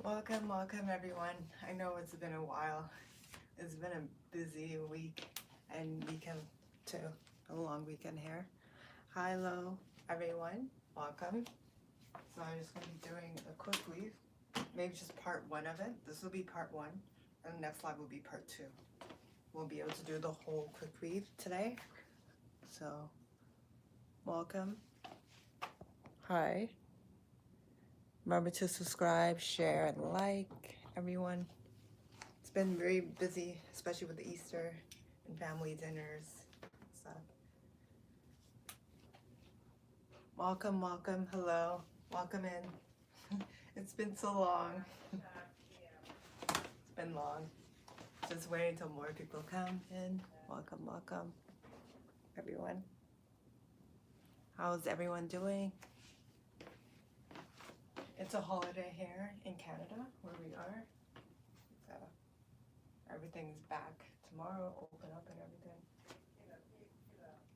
Welcome, welcome everyone. I know it's been a while. It's been a busy week and weekend too. A long weekend here. Hello everyone, welcome. So I'm just going to be doing a quick weave. Maybe just part one of it. This will be part one and the next live will be part two. We'll be able to do the whole quick weave today. So welcome. Hi. Remember to subscribe, share, and like, everyone. It's been very busy, especially with the Easter and family dinners. So, welcome, welcome, hello, welcome in. It's been so long. It's been long. Just waiting until more people come in. Welcome, welcome, everyone. How's everyone doing? It's a holiday here in Canada where we are. So everything's back tomorrow, open up and everything.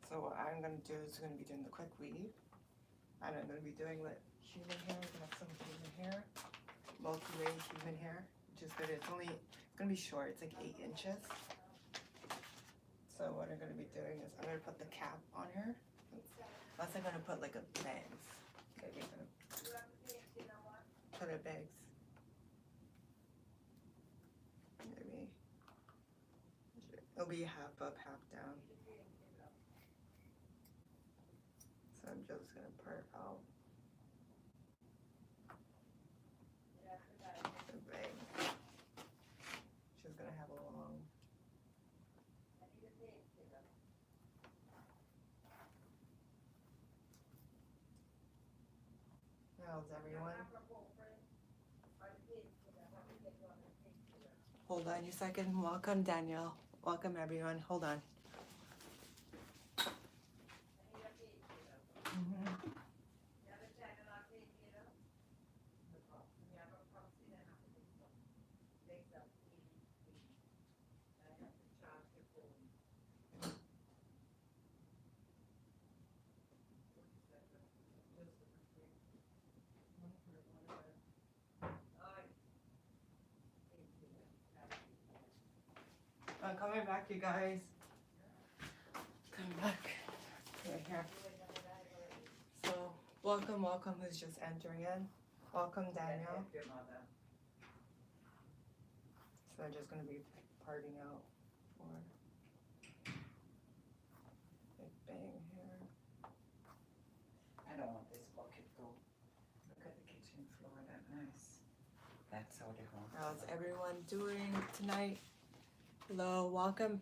So what I'm gonna do is gonna be doing the quick weave. And I'm gonna be doing with human hair. We're gonna have some human hair, multi-way human hair, which is good. It's gonna be short. It's like 8 inches. So what I'm gonna be doing is I'm gonna put the cap on her. Unless I'm gonna put like a bangs. Okay, we're gonna put a bangs. Maybe it'll be half up, half down. So I'm just gonna part out the bang. She's gonna have a long. How's everyone? Hold on a second. Welcome, Danielle. Welcome, everyone. Hold on. I'm coming back, you guys. Come back. Right here. So, welcome, welcome who's just entering in. Welcome, Daniel. So I'm just going to be parting out for Big Bang here. I don't want this bucket though. Look at the kitchen floor, that nice. That's how the home. How's everyone doing tonight? Hello, welcome.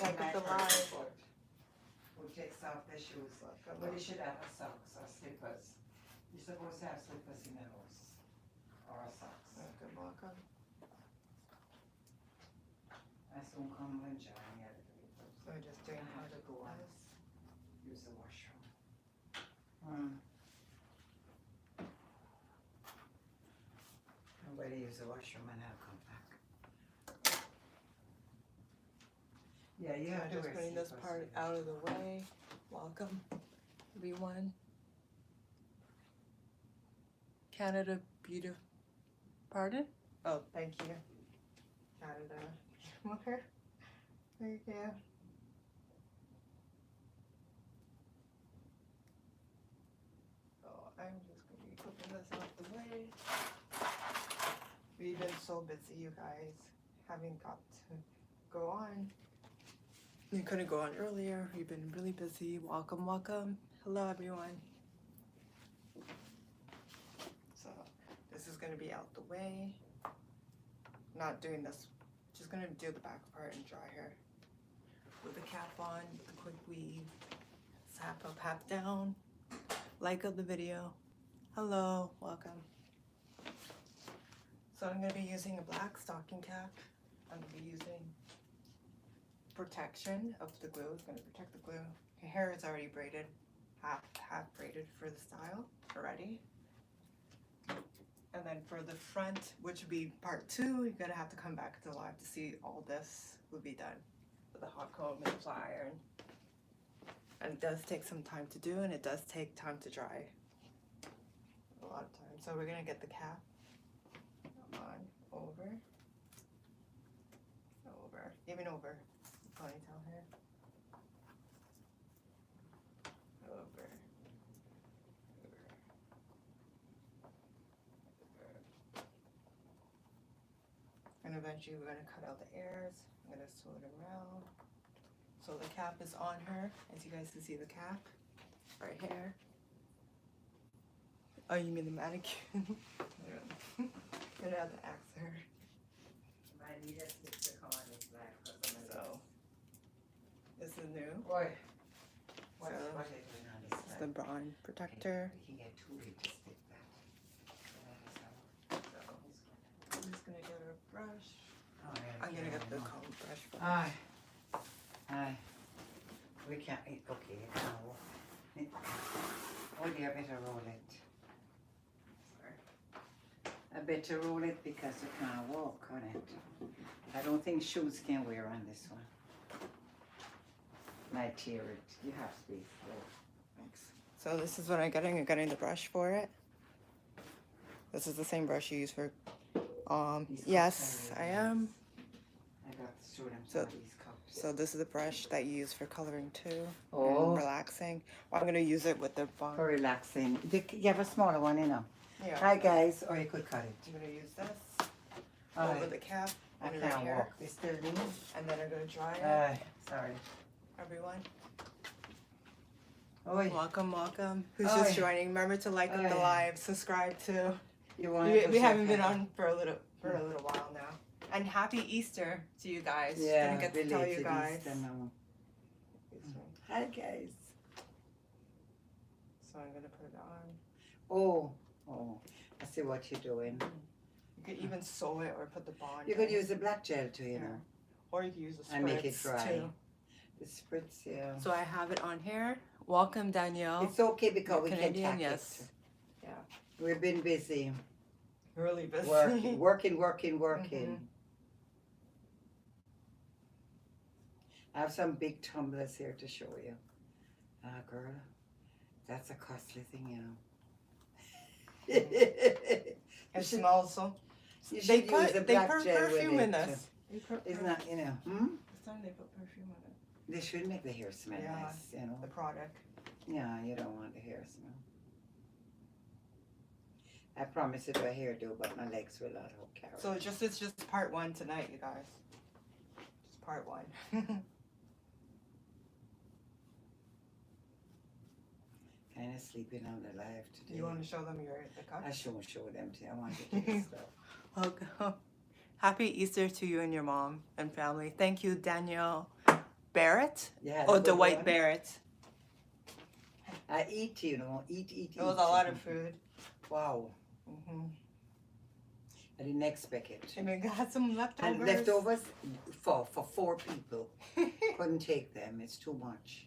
Back at the live. Who takes off their shoes? But you should have a socks or slippers. You're supposed to have slippers in the house. Or a socks. Welcome, welcome. I soon come and join me at the paper. So we're just doing how to go on. Use the washroom. Nobody use the washroom and I'll come back. Yeah, you have to Just wear putting this slippers part with the out of the way. Welcome, everyone. Canada Beauty. Pardon? Oh, thank you. Canada. Okay. Thank you. So I'm just going to be putting this out the way. We've been so busy, you guys. Haven't got to go on. We couldn't go on earlier. We've been really busy. Welcome, welcome. Hello, everyone. So this is going to be out the way. Not doing this. Just going to do the back part and dry hair. With the cap on, with the quick weave. It's half up, half down. Like of the video. Hello, welcome. So I'm going to be using a black stocking cap. I'm going to be using protection of the glue. It's going to protect the glue. Your hair is already braided, half braided for the style already. And then for the front, which would be part 2, you're going to have to come back to live to see all this will be done with the hot comb and the flat iron. And it does take some time to do, and it does take time to dry. A lot of time. So we're going to get the cap over, over, even over the ponytail hair. Over. And eventually we're going to cut out the ears. I'm going to sew it around. So the cap is on her, as you guys can see the cap right here. Oh, you mean the mannequin? Gonna have to ask her. I need a stick to come on this black because I'm So this is new. Boy, what So, are they doing on this It's side? the bronze protector. We can get too big to stick that. So I'm just gonna get her a brush. Oh, yeah, I'm gonna get the yeah, comb brush first. Aye. Aye. We can't eat. Okay, now. Oh, dear, I better roll it. I better roll it because you can't walk on it. I don't think shoes can wear on this one. Might tear it. You have space though. Thanks. So this is what I'm getting. I'm getting the brush for it. This is the same brush you use for. These Yes, cups are I really am. nice. I got to show them So- some of these cups. So this is the brush that you use for coloring too. Oh. And relaxing. Well, I'm gonna use it with the For bond. relaxing. You have a smaller one, you know. Yeah. Hi guys, or you could cut it. I'm gonna use this All over right. the cap. I under can't right here, walk. They still do. and then I'm gonna dry it. Sorry. Everyone, Oi, welcome, welcome. Who's Oi. just joining? Remember to like the Oi. live, subscribe too. you want We haven't been on for a little while now. And happy Easter to you guys. Yeah, Didn't get to tell you belated guys. Easter now. Hi guys. So I'm gonna put it on. Oh, I see what you're doing. You could even sew it or put the bond. You could in. use the black gel too, you know. Or you could use the spritz And make it dry. too. The spritz, yeah. So I have it on here. Welcome, Danielle. It's okay because we Canadian, can tack yes. it. Yeah. We've been busy. Really busy. Working. Mhm. I have some big tumblers here to show you. Ah, girl, that's a costly thing, you know. It smells so. You They should use the put black perfume gel with in it. this. They put It's perfume. not, you know. This time they put perfume in it. They should make the hair smell Yeah. nice, you know. The product. Yeah, you don't want the hair smell. I promise to do a hairdo, but my legs will not hold carrot. So it's just part one tonight, you guys. Just part one. Kind of sleeping on the live today. You want to show them the cup? I shouldn't show them to you. I want to do this stuff. Welcome. Happy Easter to you and your mom and family. Thank you, Danielle Barrett. Yeah. Oh, Dwight Barrett. I eat, you know, eat. It was a lot of food. Wow. Hmm. I didn't expect it. And we got some leftovers. And leftovers for 4 people. Couldn't take them. It's too much.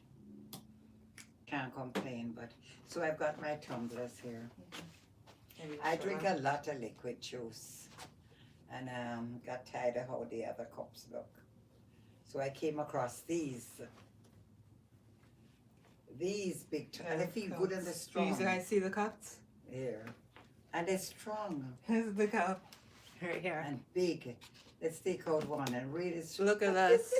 Can't complain, but so I've got my tumblers here. I drink a lot of liquid juice, and got tired of how the other cups look. So I came across these big, and they feel good and they're Do strong. you guys see the cups? Here, and they're strong This is the cup. Right here. and big. Let's take out one and really strong. Look at this.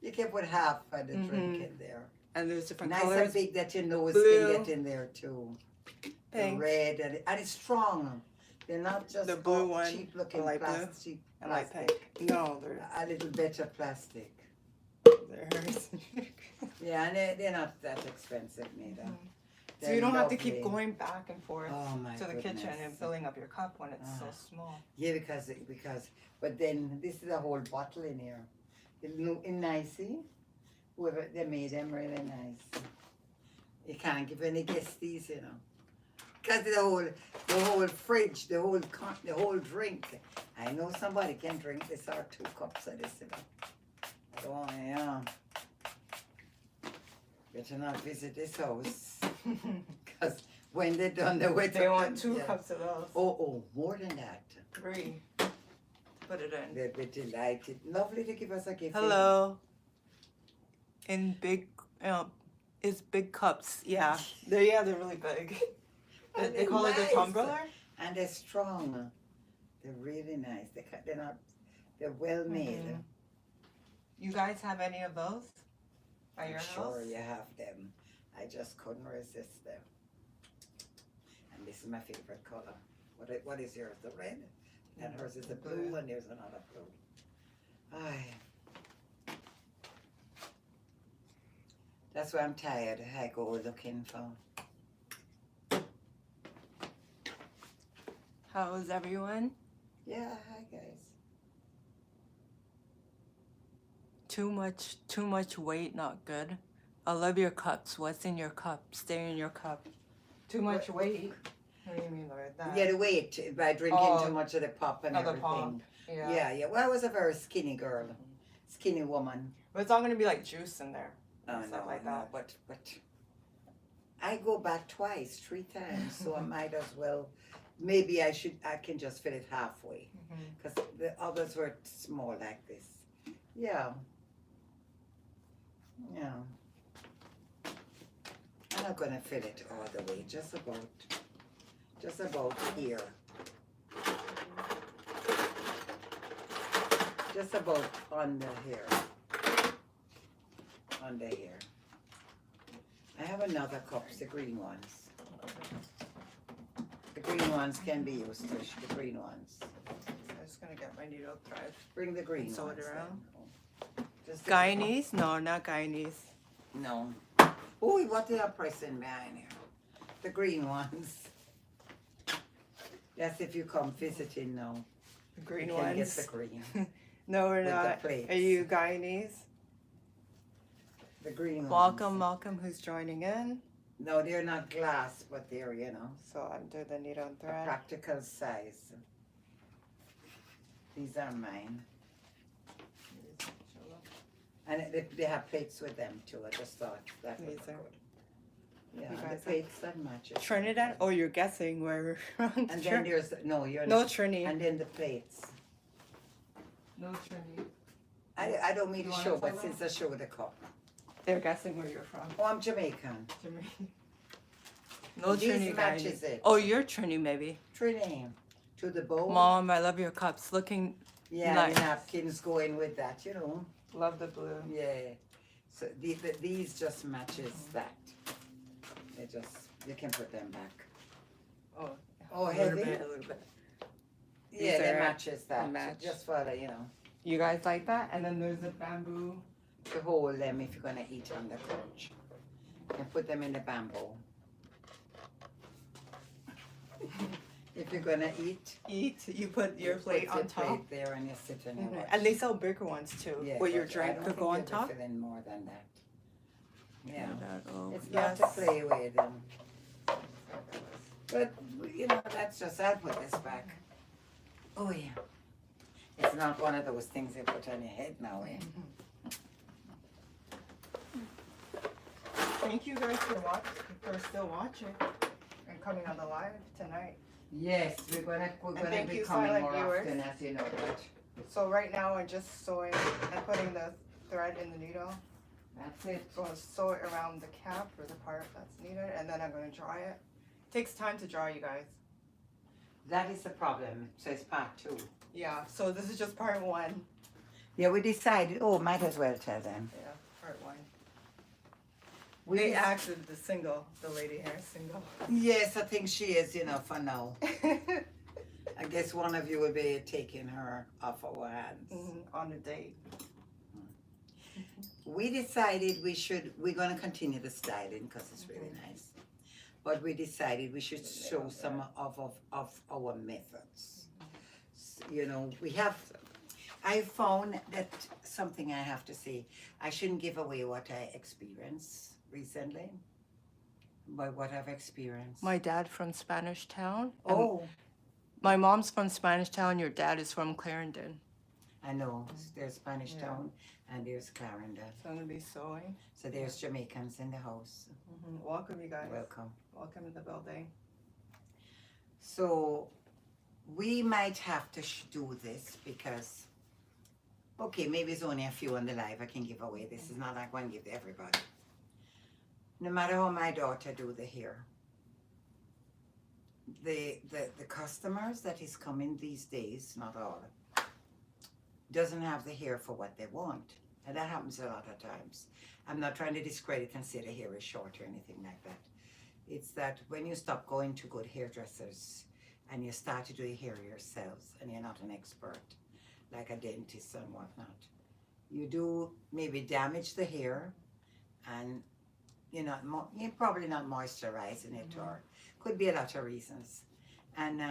You can put half of the drink Mhm. in there. And there's different Nice colors. and big that your nose Blue. can get in there too. The Pink. red and it's strong. They're not just The blue all one, cheap looking light blue, plastic. Cheap And light plastic. pink. No, they're A little better plastic. hers. Yeah, and they're not that expensive neither. So They're you don't have to keep lovely. going back and forth Oh my to the goodness. kitchen and filling up your cup when it's so Ah. small. Yeah, because but then this is a whole bottle in here. It's nice, see? Whoever they made them really nice. You can't give any guests these, you know. Because the whole fridge, the whole drink. I know somebody can drink this or 2 cups of this, you know. Oh yeah. Better not visit this house. Because when they're done, they wait. They want 2 Yeah. cups of those. Oh, more than that. 3. Put it in. They'll be delighted. Lovely to give us a gift. Hello. In big, it's big cups. Yeah, they're really big. And They call it nice. a tumbler. And they're strong. They're really nice. They're not. They're well made. Mhm. You guys have any of those at your I'm house? sure you have them. I just couldn't resist them. And this is my favorite color. What is yours? The red? And hers is the blue, and there's another blue. Aye. That's why I'm tired. I go looking for. How's everyone? Yeah, hi guys. Too much weight, not good. I love your cups. What's in your cup? Stay in your cup. Too much weight. What do you mean by that? Yeah, the weight by drinking too much of the pop and of the everything. pop. Yeah. Yeah. Well, I was a very skinny girl, skinny woman. But it's all gonna be like juice in there. Oh and stuff no, like no, that. but I go back twice, 3 times, so I might as well. Maybe I can just fill it halfway, because the others were small like this. Yeah. Yeah. I'm not gonna fill it all the way, just about here. Just about under here. Under here. I have another cups, the green ones. The green ones can be used, Trish, the green ones. I'm just gonna get my needle thread. Bring the green Sew it ones. around. Then. Just the- Guyanese? No, not Guyanese. No. Oh, what they are pressing behind here? The green ones. That's if you come visiting now. The green you can ones. get the green. No, we're with the not. plates. Are you Guyanese? The green Welcome, ones. welcome. Who's joining in? No, they're not glass, but they're, you know, So undo the needle and a thread. practical size. These are mine. And they have plates with them too. I just thought that was These good. are- Yeah, you the guys are- plates that matches. Trinidad? Oh, you're guessing where we're from. And then there's, no, you're No not. Trini. And then the plates. No Trini. I don't mean You to wanna show, tell but them? since I show the cup. They're guessing where you're from. Oh, I'm Jamaican. No These Trini, guys. matches it. Oh, you're Trini, maybe. Trini. To the bowl. Mom, I love your cups. Looking, Yeah, nice. the napkins go in with that, you know. love the blue. Yeah. So these just matches that. They just, you can put them back. Oh, Oh, a little heavy? bit, a little bit. Yeah, These they are- matches that. match. Just for the, you know, You guys like that? And then there's the bamboo. to hold them if you're gonna eat on the couch. You can put them in the bamboo. If you're gonna eat, You put your you plate put on top. plate there and you sit and you watch. And they sell bigger ones too. Yeah, Where your but I drink don't could think go on you ever top. fit in more than that. Yeah. Oh, It's yes. not to play with. But, you know, that's just, I'll put this back. Oh, yeah. It's not one of those things you put on your head now, eh? Thank you guys for still watching and coming on the live tonight. Yes, we're gonna thank be you, coming silent more viewers. often, as you know that. So right now I'm just sewing and putting the thread in the needle. That's it. So I'm gonna sew it around the cap or the part that's needed, and then I'm gonna dry it. Takes time to dry, you guys. That is the problem, so it's part 2. Yeah. So this is just part 1. Yeah, we decided, oh, might as well tell them. Yeah, part 1. We They dec- actually the lady hair single. Yes, I think she is, you know, for now. I guess one of you will be taking her off our hands. On a date. We decided we're going to continue the styling because it's really nice. But we decided we should show some of our methods. You know, I found that something I have to say, I shouldn't give away what I experienced recently, but what I've experienced. My dad from Spanish Town. and Oh, My mom's from Spanish Town. Your dad is from Clarendon. I know. There's Spanish Yeah. Town and there's Clarendon. So I'm gonna be sewing. So there's Jamaicans in the house. Welcome, you guys. Welcome. Welcome to the building. So we might have to do this because, okay, maybe it's only a few on the live I can give away. This is not like one give to everybody. No matter how my daughter do the hair, the customers that is coming these days, not all, doesn't have the hair for what they want. And that happens a lot of times. I'm not trying to discredit and say the hair is short or anything like that. It's that when you stop going to good hairdressers and you start to do your hair yourselves and you're not an expert, like a dentist and whatnot, you do maybe damage the hair and you're probably not moisturizing it, or could be a lot of reasons. And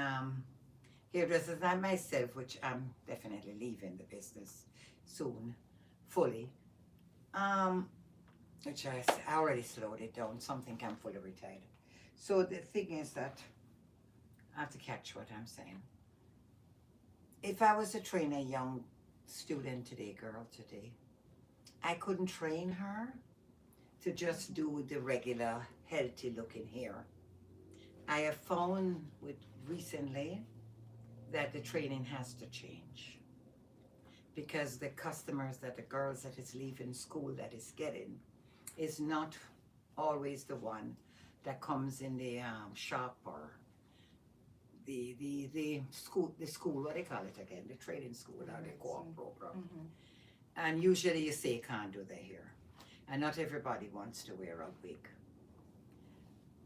hairdressers like myself, which I'm definitely leaving the business soon, fully, which I already slowed it down. Something I'm fully retired. So the thing is that I have to catch what I'm saying. If I was to train a young student today, girl today, I couldn't train her to just do the regular healthy looking hair. I have found with recently that the training has to change, because the customers that the girls that is leaving school that is getting is not always the one that comes in the shop or the school, what they call it again, the training school or the co-op program. And usually you say can't do the hair, and not everybody wants to wear a wig.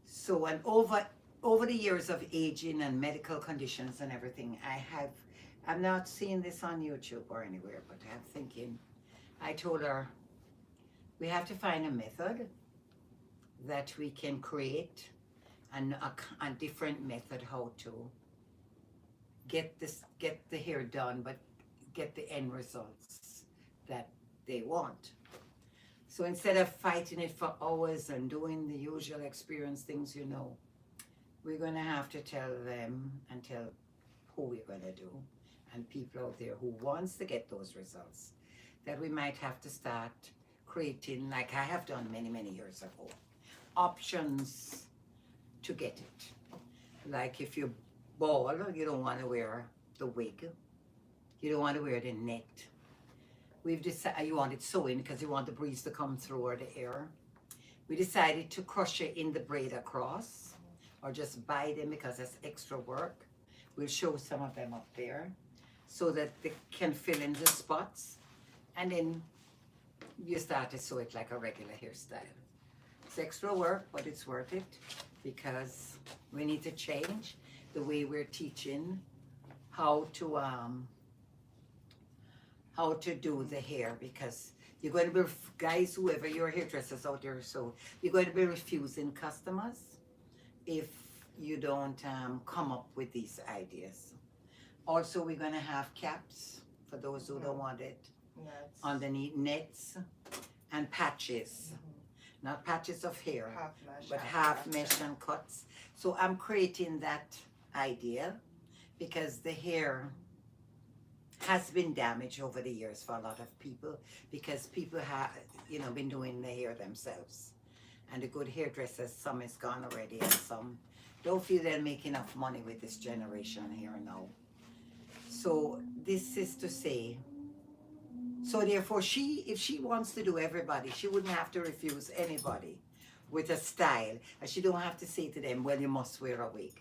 So, and over the years of aging and medical conditions and everything, I'm not seeing this on YouTube or anywhere, but I'm thinking, I told her, we have to find a method that we can create, and a different method how to get the hair done, but get the end results that they want. So instead of fighting it for hours and doing the usual experience things, we're going to have to tell them and tell who we're going to do, and people out there who wants to get those results, that we might have to start creating, like I have done many, many years ago, options to get it. Like if you're bald, you don't want to wear the wig, you don't want to wear the net. We've decided you want it sewing because you want the breeze to come through or the air. We decided to crush it in the braid across, or just buy them because it's extra work. We'll show some of them up there so that they can fill in the spots, and then you start to sew it like a regular hairstyle. It's extra work, but it's worth it, because we need to change the way we're teaching how to do the hair, because you're going to be, guys, whoever your hairdressers out there, so you're going to be refusing customers if you don't come up with these ideas. Also, we're going to have caps for those who don't want it, underneath nets, and patches. Not patches of hair, but half mesh and cuts. So I'm creating that idea because the hair has been damaged over the years for a lot of people, because people have, been doing the hair themselves. And the good hairdressers, some is gone already, and some don't feel they'll make enough money with this generation here now. So this is to say, so therefore if she wants to do everybody, she wouldn't have to refuse anybody with a style, and she don't have to say to them, well, you must wear a wig.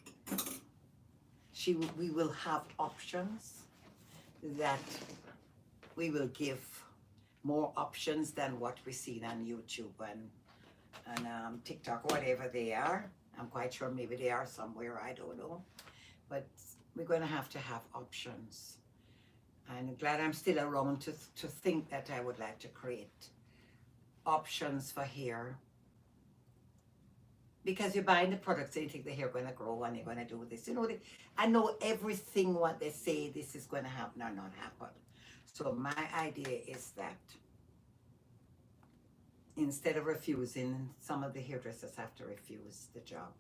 We will have options that we will give more options than what we see on YouTube and TikTok, whatever they are. I'm quite sure maybe they are somewhere, I don't know. But we're going to have options. I'm glad I'm still around to think that I would like to create options for hair. Because you're buying the products and you think the hair going to grow and you're going to do this. I know everything what they say this is going to happen or not happen. So my idea is that instead of refusing, some of the hairdressers have to refuse the job.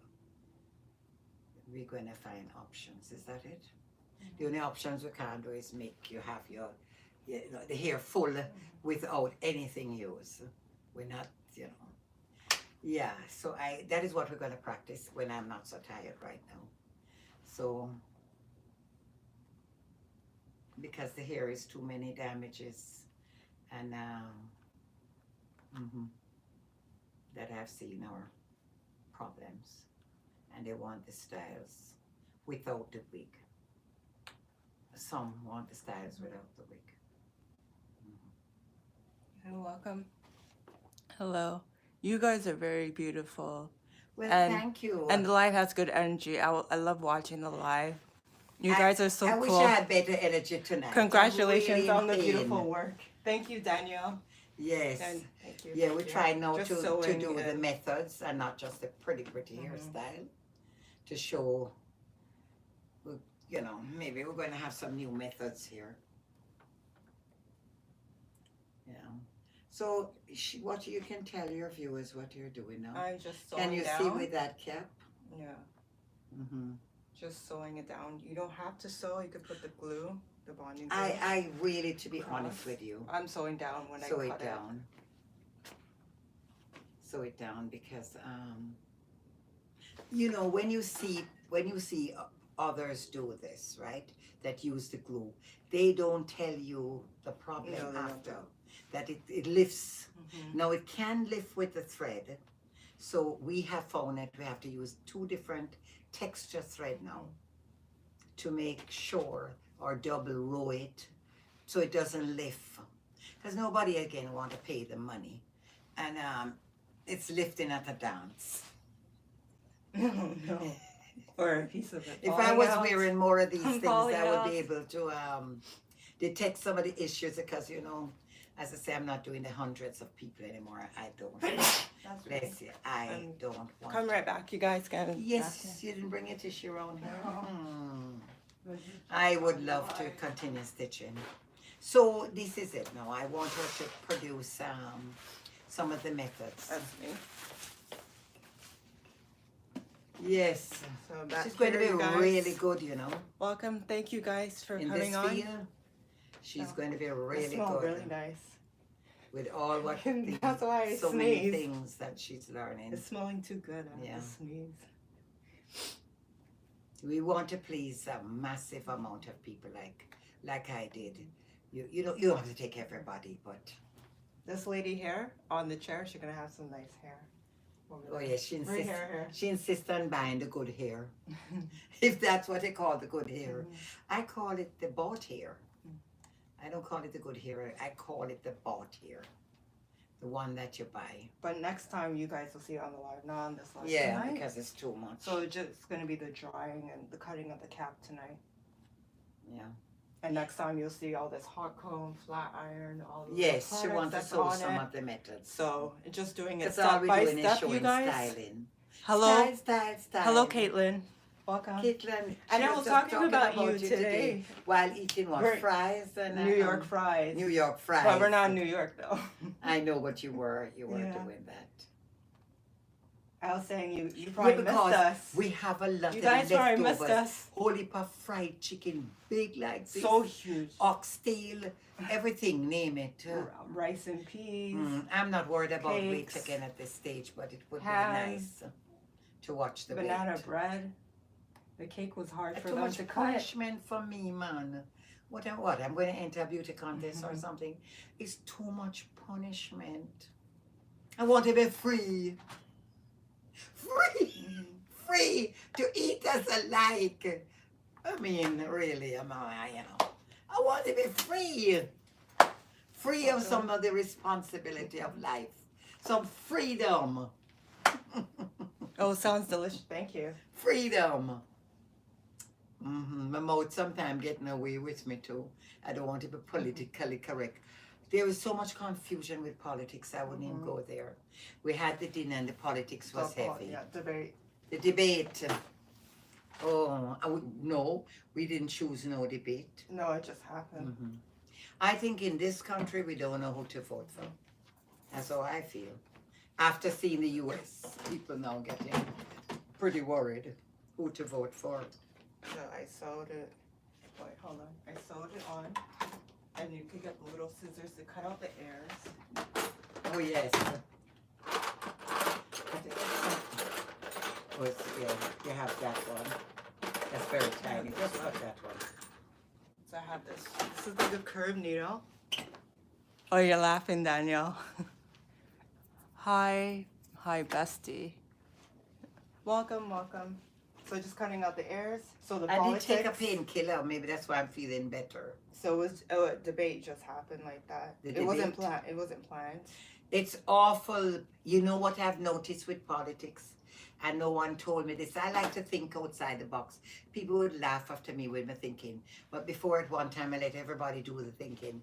We're going to find options. Is that it? The only options we can do is make you have your the hair full without anything used. We're not, Yeah, so that is what we're going to practice when I'm not so tired right now. So, because the hair is too many damages, and that I've seen are problems, and they want the styles without the wig. Some want the styles without the wig. You're welcome. Hello. You guys are very beautiful. Well, And- thank you. And the live has good energy. I love watching the live. You guys are so I cool. wish I had better energy tonight. Congratulations I'm really on the in pain. beautiful work. Thank you, Danielle. Yes. And thank you. Yeah, we try now Just to sewing do the and- methods and not just a pretty hairstyle. To show, you know, maybe we're going to have some new methods here. Yeah. So, what you can tell your viewers what you're doing now. I'm just sewing Can you down. see with that cap? Yeah. Mm-hmm. Just sewing it down. You don't have to sew. You could put the glue, the bonding glue. I really, to be honest Cross. with you, I'm sewing down when sew I it cut down. Sew it down because, you know, when you see others do this, right? That use the glue, they don't tell you the problem No, they don't. after. That it lifts. Mhm. Now it can lift with the thread. So we have found that we have to use 2 different texture thread now to make sure, or double row it so it doesn't lift. Because nobody again want to pay the money. And it's lifting at a dance. No. Or a piece of it. If I falling was out. wearing more of these things, Falling I would out. be able to detect some of the issues because, you know, as I say, I'm not doing the hundreds of people anymore. I don't. That's right. Bless you. I don't want Come to. right back. You guys can. Yes, you didn't bring a tissue around here. No. Hmm. I would love to continue stitching. So this is it now. I want her to produce some of the methods. That's me. Yes. So back She's going to here, be you guys. really good, you know. Welcome. Thank you guys for In coming this on. field, she's Oh. going to be They really smell good really nice. with all what That's why I so many sneeze. things that she's learning. It's smelling too good. I Yeah. have to sneeze. We want to please a massive amount of people like I did. You don't have to take everybody, but This lady here on the chair, she's gonna have some nice hair. over oh there. yeah, she Right insists. here. She insists on buying the good hair, if that's what they call the good hair. Mhm. I call it the bought hair. I don't call it the good hair. I call it the bought hair, the one that you buy. But next time you guys will see it on the live, not on this live Yeah, tonight. because it's too much. So it's just gonna be the drying and the cutting of the cap tonight. Yeah. And next time you'll see all this hot comb, flat iron, all the Yes, she products wants to that's show on some it. of the methods. So it's just doing it That's all step we're by doing is step, showing you guys. styling. Hello, Style. hello, Caitlin. Welcome. Caitlin, And she I was was just talking about you today. while eating what? We're- Fries and New York fries. New York fries. But we're not in New York though. I know what you were. You were Yeah. doing that. I was saying you probably missed because us. we have a lot You of guys probably missed leftovers. us. Holy puff fried chicken, big like this. So huge. Oxtail, everything, name it. Rice and peas. I'm not worried about weight Cakes. again at this stage, but it would Ham. be nice to watch the Banana weight. bread. The cake was hard for Too them much to cut. punishment for me, man. What? I'm going to enter a beauty contest or something. It's too much punishment. I want to be free. Free to eat as I like. I mean, really, I want to be free. Free of some of the responsibility of life. Some freedom. Oh, sounds delicious. Thank you. Freedom. My mouth sometimes getting away with me too. I don't want to be politically correct. There is so much confusion with politics, I wouldn't even go there. We had the dinner and the politics was heavy. Yeah, debate. The debate. No, we didn't choose no debate. No, it just happened. I think in this country we don't know who to vote for. That's how I feel. After seeing the US, people now getting pretty worried who to vote for. So I sewed it. Wait, hold on. I sewed it on. And you could get the little scissors to cut out the airs. Oh yes. Yeah, you have that one. That's very tiny. Just cut that one. So I have this. This is like a curved needle. Oh, you're laughing, Danielle. Hi, bestie. Welcome. So just cutting out the airs. So the I did politics. take a painkiller. Maybe that's why I'm feeling better. So it was a debate just happened like that. The It wasn't debate? planned. It wasn't planned. It's awful. You know what I've noticed with politics? And no one told me this. I like to think outside the box. People would laugh after me with my thinking. But before at one time, I let everybody do the thinking.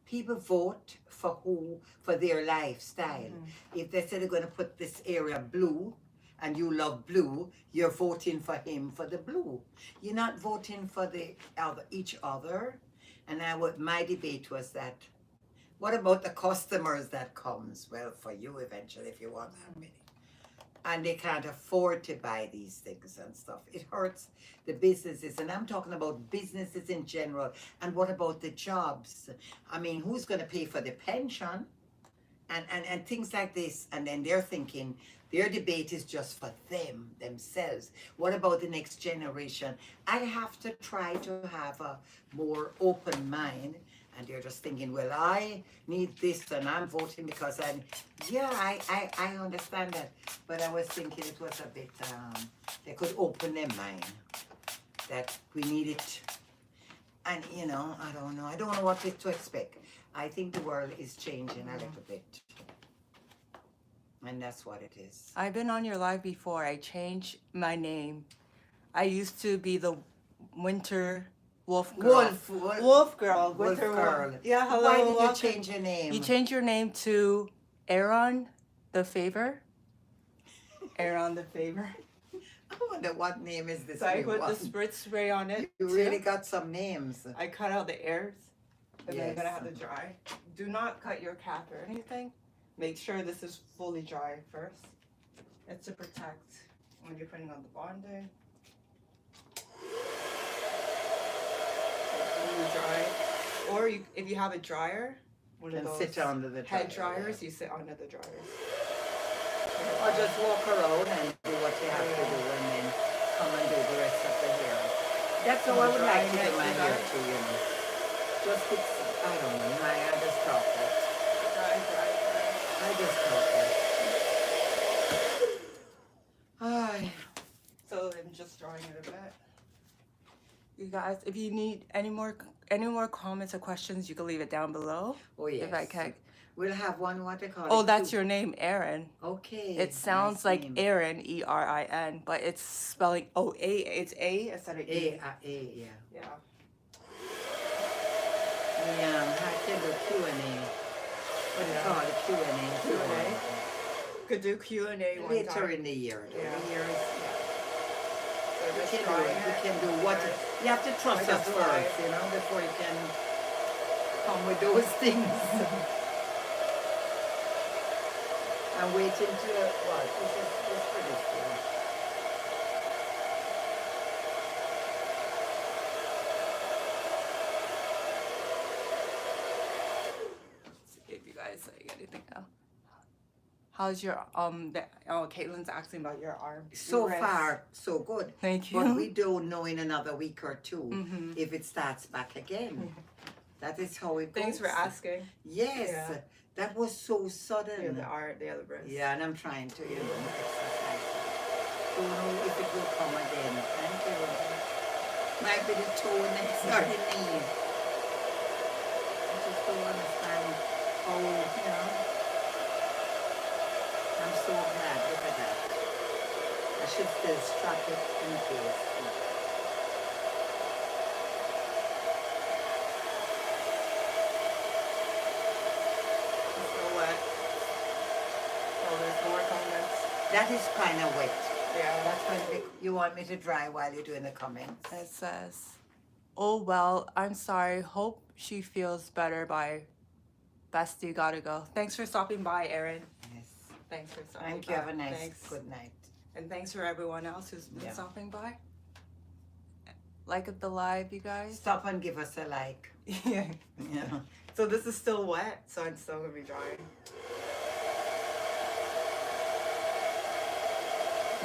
People vote for their lifestyle. If they say they're going to put this area blue, and you love blue, you're voting for him for the blue. You're not voting for each other. And my debate was that, what about the customers that comes? Well, for you eventually, if you want that many. And they can't afford to buy these things and stuff. It hurts the businesses, and I'm talking about businesses in general. And what about the jobs? I mean, who's going to pay for the pension? And things like this. And then they're thinking their debate is just for themselves. What about the next generation? I have to try to have a more open mind. And they're just thinking, well, I need this and I'm voting because I understand that. But I was thinking it was a bit, they could open their mind that we need it. And, you know, I don't know. I don't know what to expect. I think the world is changing a little bit. And that's what it is. I've been on your live before. I changed my name. I used to be the Winter Wolf Girl. Wolf Girl. Winter Girl. Wolf. Yeah, hello. Why did you welcome. change your name? You changed your name to Aaron the Favor. Aaron the Favor. I wonder what name is this. So I put the spritz spray on it. You really got some names. I cut out the airs. And then I'm Yes. going to have to dry. Do not cut your cap or anything. Make sure this is fully dry first. It's to protect when you're putting on the bonding. Fully dry. Or if you have a dryer, one of And those sit under the dryer, head dryers, you sit under the dryers. Or just walk around and do what you have to do and then come and do the rest of the hair. That's how I would like to do my hair too, you know. Just fix, I don't know, I just talk that. Dry. I just talk that. Ay. So I'm just drying it a bit. You guys, if you need any more comments or questions, you can leave it down below. Oh yes. If I can. We'll have one, what they call it. Oh, that's your name, Aaron. Okay. It sounds nice like name. Aaron, E-R-I-N, but it's spelling it's A instead of E. Yeah. Yeah. I can do Q&A. What do you call it? Q&A. Q&A? Could do Q&A one Later time. in the year. Yeah. The year is, So we just can do drying it. We it. can do what you have to trust Like us a first, live. you know, before you can come with those things. I'm waiting to what? This is for this year. See if you guys like anything else. How's your Caitlin's asking about your arm. So wrist. far, so good. Thank you. But we don't know in another week or two Mhm. if it starts back again. That is how it goes. Thanks for asking. Yes, Yeah. that was so sudden. Yeah, the other wrist. Yeah, and I'm trying to, you know, exercise. Don't know if it will come again. Thank you. Might be the toe next or the knee. I just don't understand how, you know. I'm so glad. Look at that. I should still strap it in place. It's still wet. So there's more comments. That is kind of wet. Yeah. That's going to be, you want me to dry while you're doing the comments? It says, "Oh well, I'm sorry. Hope she feels better. Bye. Bestie, gotta go. Thanks for stopping by, Erin. Yes. Thanks for stopping Thank by. you. Have a nice Thanks. good night. And thanks for everyone else who's been Yeah. stopping by. Like the live, you guys. Stop and give us a like. Yeah. Yeah. So this is still wet, so I'm still gonna be drying.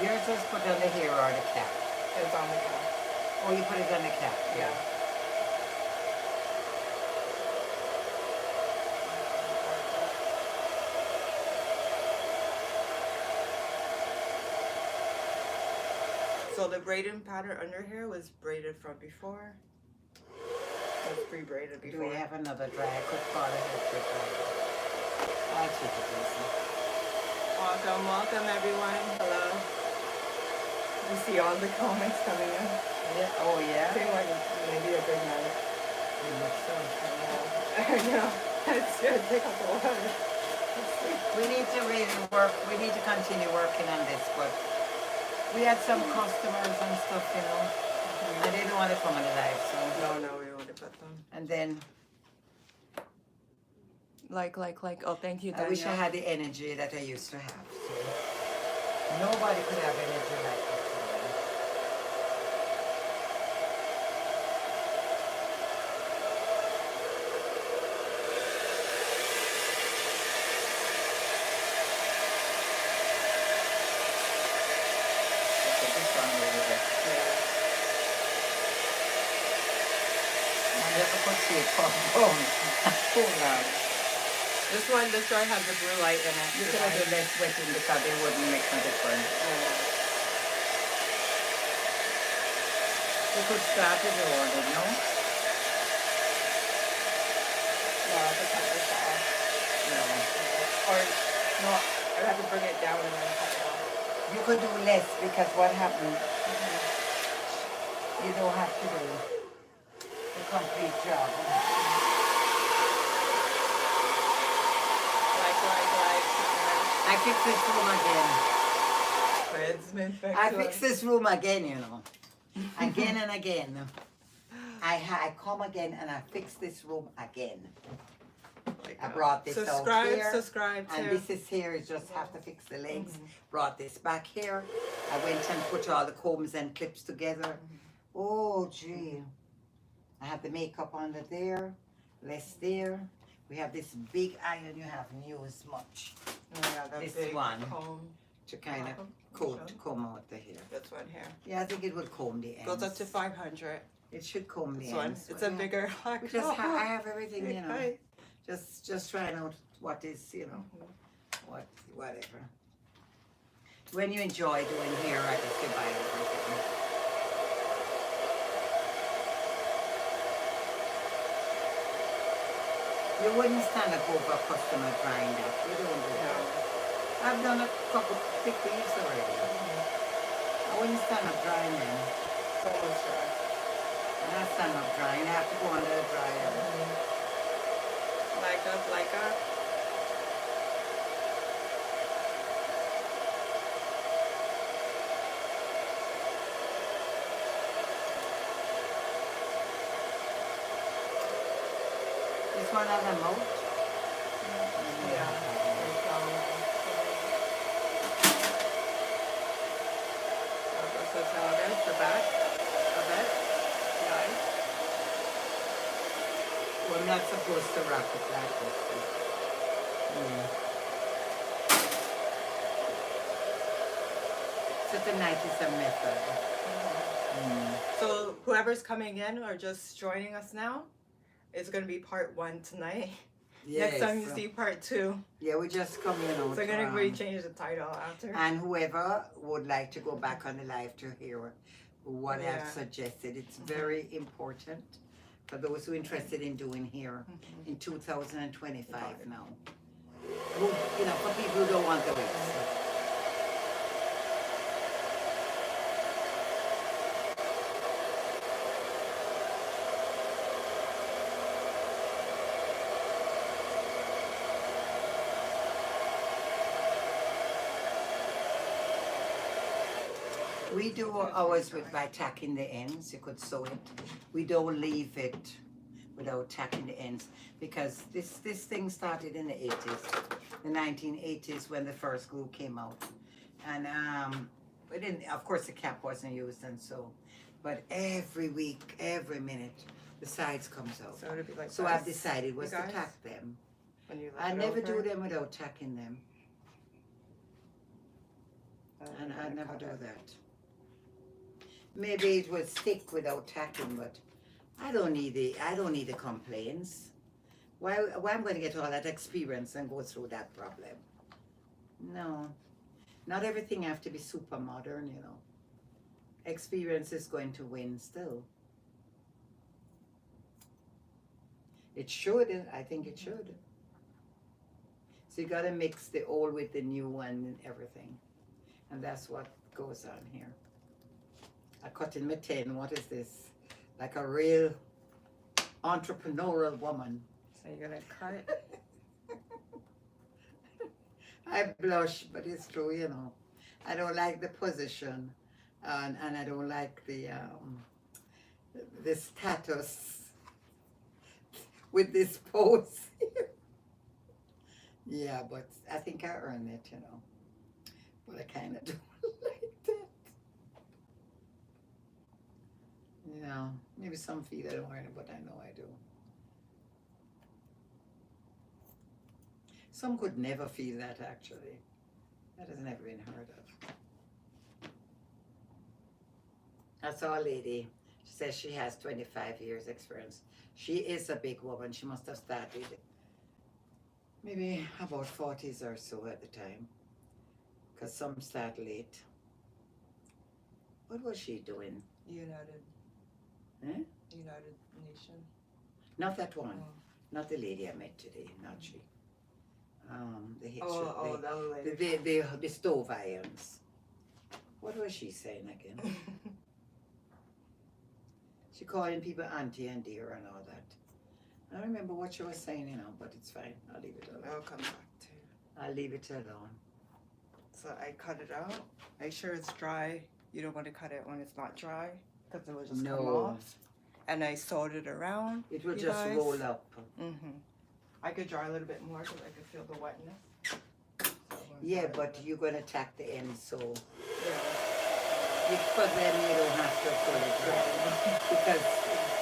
Yours was put on the hair or the cap. It's on the cap. Oh, you put it on the cap. Yeah. So the braiding pattern under here was braided from before. It was pre-braided Do before. we have another dry? I could call it a quick dry. I'll take it easy. Welcome, welcome everyone. Hello. You see all the comments coming in. Yeah. Oh yeah. Seems like maybe a good night. You look so. I know. It's gonna take up a while. We need to really work. We need to continue working on this, but we had some customers and stuff, you know, and they don't want to come on the live, so. No, we would have put them. And then Like. Oh, thank you, I Danielle. wish I had the energy that I used to have. So nobody could have energy like this. I never could see it come home. Oh God. This one has the blue light in it. You could have been less wetting because it wouldn't make no difference. You could start it order, no? No, the color's off. No. Or, no, I'd have to bring it down and then cut it off. You could do less because what happens, you don't have to do the complete job. I fixed this room again. I fixed this room again, you know. Again and again. I come again and I fix this room again. I brought this out here. Subscribe and too. this is here, you just have to fix the legs. Brought this back here. I went and put all the combs and clips together. Oh gee. I have the makeup under there, less there. We have this big iron you haven't used much. This one comb. to kind of comb out the hair. This one here. Yeah, I think it would comb the ends. Goes up to 500. It should comb the This one. ends. It's a bigger. I have everything, you know. Just trying out what is, you know, whatever. When you enjoy doing hair, I just can buy everything. You wouldn't stand up over a customer trying that. You don't do that. I've done a couple thick weaves already. I wouldn't stand up drying them. So much dry. I'm not stand up drying. I have to go under the dryer. Like up. This one has a moat. Yeah. This is how it is, the back of it. Nice. We're not supposed to wrap it like this. So tonight is a method. So whoever's coming in or just joining us now, it's going to be part 1 tonight. Yes. Next time you see part 2. Yeah, we just come, you know. So we're going to change the title after. And whoever would like to go back on the live to hear what I've suggested, it's very important for those who are interested in doing hair in 2025 now. Who, you know, for people who don't want the wigs. We do ours by tacking the ends. You could sew it. We don't leave it without tacking the ends because this thing started in the 80s, the 1980s when the first glue came out. And it didn't, of course the cap wasn't used and so, but every week, every minute, the sides comes out. So it'd be like So this. I've decided was to tack them. I never do them without tacking them. And I never do that. Maybe it would stick without tacking, but I don't need the complaints. Why I'm going to get all that experience and go through that problem? No, not everything have to be super modern, you know. Experience is going to win still. It should. I think it should. So you got to mix the old with the new one and everything. And that's what goes on here. I cut in my 10. What is this? Like a real entrepreneurial woman. So you're gonna cut. I blush, but it's true, you know. I don't like the position, and I don't like the status with this pose. Yeah, but I think I earned it, you know. But I kind of don't like that. Yeah, maybe some feel I don't earn it, but I know I do. Some could never feel that, actually. That has never been heard of. I saw a lady. She says she has 25 years experience. She is a big woman. She must have started maybe about 40s or so at the time, because some start late. What was she doing? United. Eh? United Nation. Not that one. Oh. Not the lady I met today. Not she. That lady. The stove irons. What was she saying again? She calling people auntie and dear and all that. I don't remember what she was saying, you know, but it's fine. I'll leave it alone. I'll come back to you. I'll leave it alone. So I cut it out. Make sure it's dry. You don't want to cut it when it's not dry, because it will just come off. And I sewed it around. It will just roll up. I could dry a little bit more because I could feel the wetness. Yeah, but you're going to tack the end, so Yeah. for them you don't have to pull it dry. Because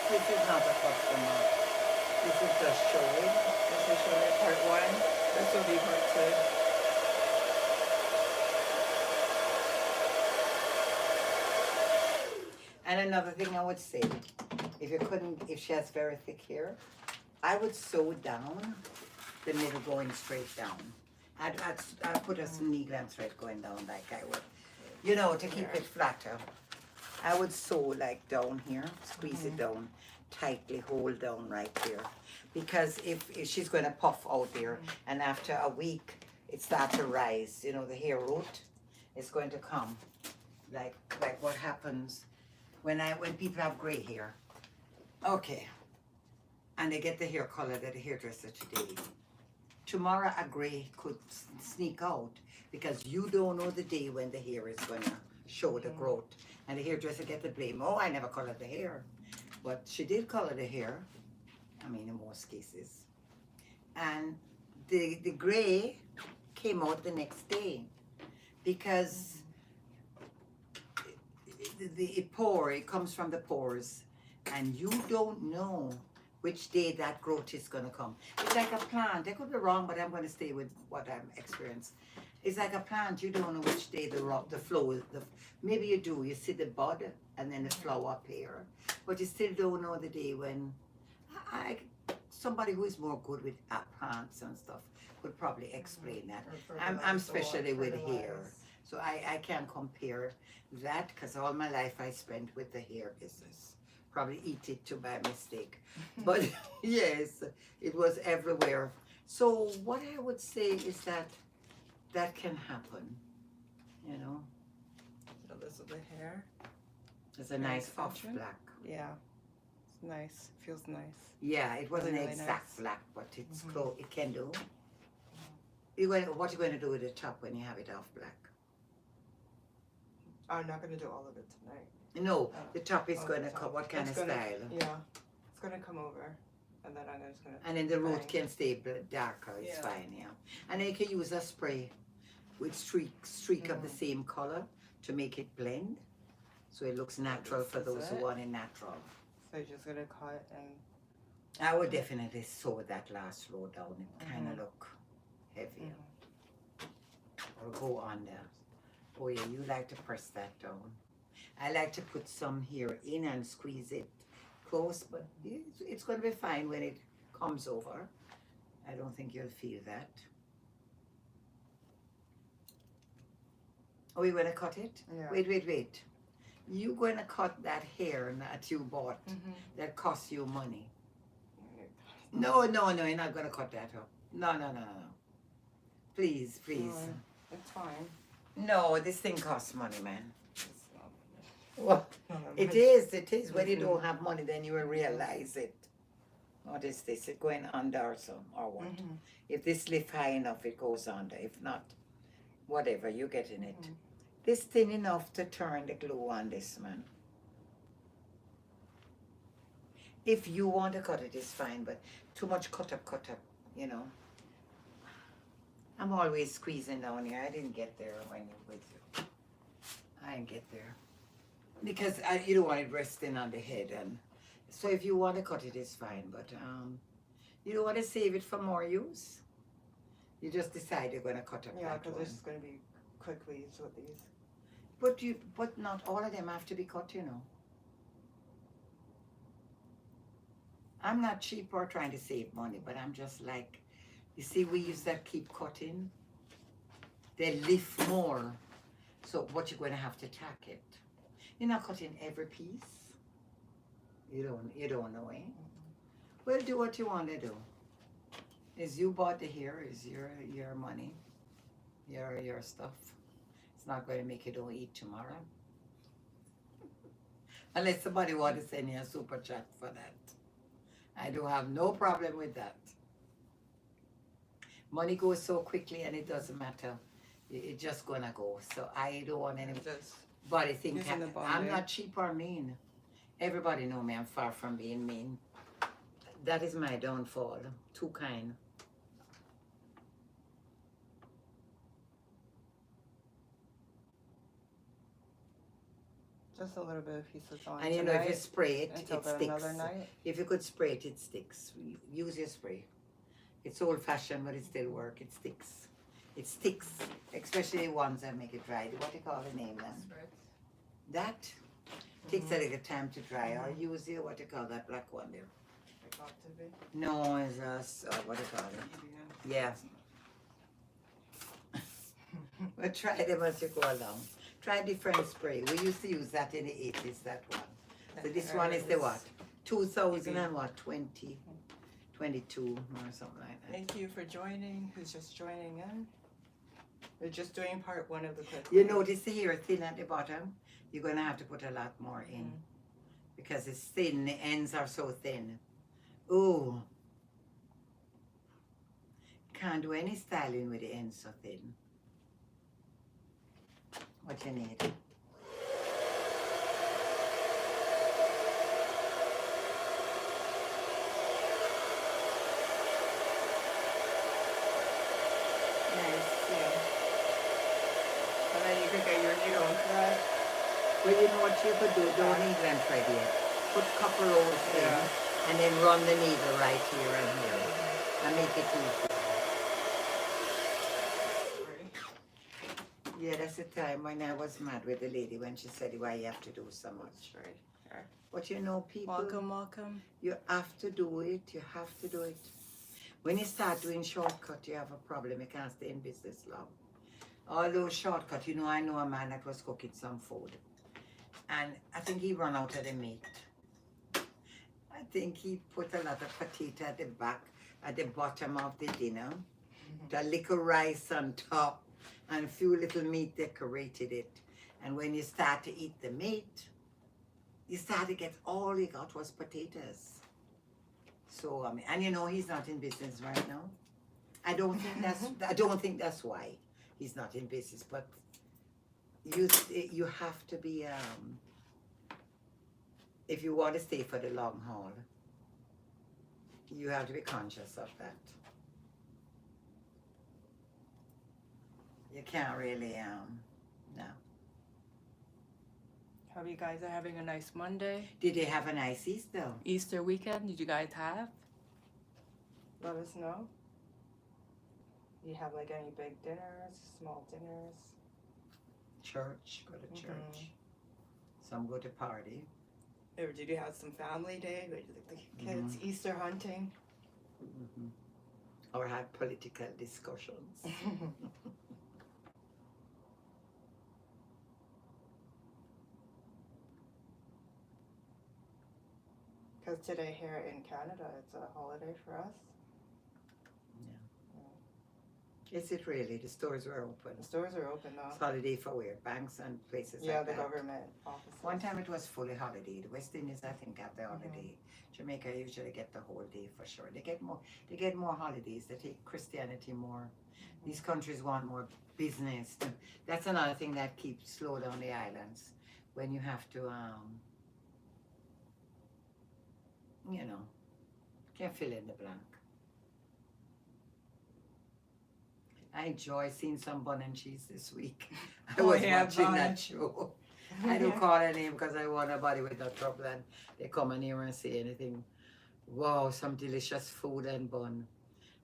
this is not a customer. This is just showing. This is showing part 1. This will be part 2. And another thing I would say, if she has very thick hair, I would sew down the middle going straight down. I'd put a needle and thread going down like I would, you know, to keep it flatter. I would sew like down here, squeeze it down, tightly hold down right there. Because if she's going to puff out there, and after a week it starts to rise, you know, the hair root is going to come. Like what happens when people have gray hair. Okay. And they get the hair color that the hairdresser today. Tomorrow a gray could sneak out because you don't know the day when the hair is going to show the growth. And the hairdresser get the blame. Oh, I never colored the hair. But she did color the hair. I mean, in most cases. And the gray came out the next day because it comes from the pores. And you don't know which day that growth is going to come. It's like a plant. I could be wrong, but I'm going to stay with what I'm experienced. It's like a plant. You don't know which day the flow. Maybe you do. You see the bud and then the flower appear, but you still don't know the day when. Somebody who is more good with plants and stuff could probably explain that. I'm especially with hair, so I can't compare that because all my life I spent with the hair business. Probably eat it too by mistake, but yes, it was everywhere. So what I would say is that can happen, you know. So this is the hair. It's a nice off black. Yeah, it's nice. Feels nice. Yeah, it wasn't Really exact nice. black, but it's close. It can do. What you going to do with the top when you have it off black? I'm not going to do all of it tonight. No, the top is going to come. What kind of style? Yeah, it's going to come over, and then I'm just going to. And then the root can stay darker. It's Yeah. fine, yeah. And then you can use a spray with streak of the same color to make it blend, so it looks natural for those who want it natural. So you're just going to cut and. I would definitely sew that last row down. It kind of look heavier. Or go on there. Oh yeah, you like to press that down. I like to put some here in and squeeze it close, but it's going to be fine when it comes over. I don't think you'll feel that. Oh, you want to cut it? Yeah. Wait. You gonna cut that hair that you bought that costs you money. No, you're not gonna cut that up. No. Please. It's fine. No, this thing costs money, man. It's not. Well, it is. When you Mhm. don't have money, then you will realize it. What is this? It going under or so, or what? If this lift high enough, it goes under. If not, whatever, you get in it. This thin enough to turn the glue on this, man. If you want to cut it, it's fine, but too much cut up, you know. I'm always squeezing down here. I didn't get there when you with you. I didn't get there. Because you don't want it resting on the head. And so if you want to cut it, it's fine. But you don't want to save it for more use. You just decide you're going to cut up Yeah, that because one. it's just going to be quick leaves with these. But not all of them have to be cut, you know. I'm not cheap or trying to save money, but I'm just like, you see weaves that keep cutting, they lift more. So what you're going to have to tack it. You're not cutting every piece. You don't know, eh? Well, do what you want to do. Is you bought the hair, is your money, your stuff. It's not going to make you don't eat tomorrow. Unless somebody want to send you a super chat for that. I do have no problem with that. Money goes so quickly and it doesn't matter. It's just gonna go. So I don't want anybody think I'm not cheap or mean. Everybody know me, I'm far from being mean. That is my downfall. Too kind. Just a little bit of pieces on And you know, if you spray it, it sticks. Another night. If you could spray it, it sticks. Use your spray. It's old-fashioned, but it still works. It sticks. It sticks, especially the ones that make it dry. What do you call the name then? That takes a little time to dry. Or use the, what do you call that black one there? No, it's what do you call it? Yeah. But try them as you go along. Try different spray. We used to use that in the 80s, that one. So this one is the what? 2000 and what? 20, 22 or something like that. Thank you for joining. Who's just joining in? We're just doing part one of the quick. You notice the hair thin at the bottom? You're going to have to put a lot more in. Because it's thin. The ends are so thin. Ooh. Can't do any styling with the ends so thin. What you need? Nice, yeah. And then you can get your needle and thread. Well, you know what you could do? Don't need them thread yet. Put a couple rolls in and then run the needle right here and here. And make it easy. Yeah, that's the time when I was mad with the lady when she said, why you have to do so much. Right. But you know, people, Welcome. you have to do it. You have to do it. When you start doing shortcut, you have a problem. You can't stay in business long. Although shortcut, you know, I know a man that was cooking some food. And I think he ran out of the meat. I think he put a lot of potato at the back, at the bottom of the dinner. The little rice on top. And a few little meat decorated it. And when you start to eat the meat, you start to get all you got was potatoes. So I mean, and you know he's not in business right now. I don't think that's why he's not in business. But you have to be if you want to stay for the long haul, you have to be conscious of that. You can't really, no. Hope you guys are having a nice Monday. Did they have a nice Easter? Easter weekend, did you guys have? Let us know. You have like any big dinners, small dinners? Church, go to church. Some go to party. Or did you have some family day? Like the kids Easter hunting? Or had political discussions. Because today here in Canada, it's a holiday for us. Is it really? The stores are open. The stores are open now. It's holiday for where? Banks and places Yeah, like the that. government offices. One time it was fully holiday. The West Indies, I think, have the holiday. Jamaica usually get the whole day for sure. They get more holidays. They take Christianity more. These countries want more business. That's another thing that keeps slow down the islands. When you have to, you know, can't fill in the blank. I enjoy seeing some bun and cheese this week. I was watching that show. I don't call her name because I want nobody with no trouble and they come in here and say anything. Wow, some delicious food and bun.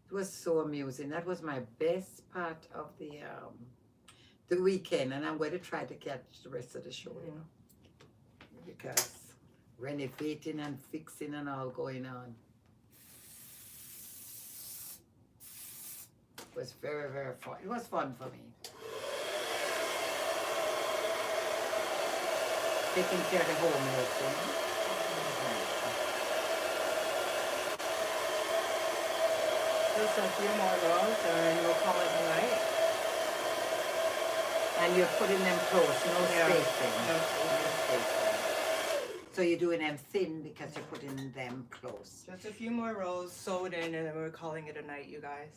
It was so amusing. That was my best part of the weekend, and I'm going to try to catch the rest of the show, you know, because renovating and fixing and all going on. It was very, very fun. It was fun for me. Taking care of the home health, you know. Just a few more rows and we'll call it a night. And you're putting them close, no Yeah. spacing. No No spacing. So you're doing them thin because you're putting them close. Just a few more rows sewed in and then we're calling it a night, you guys.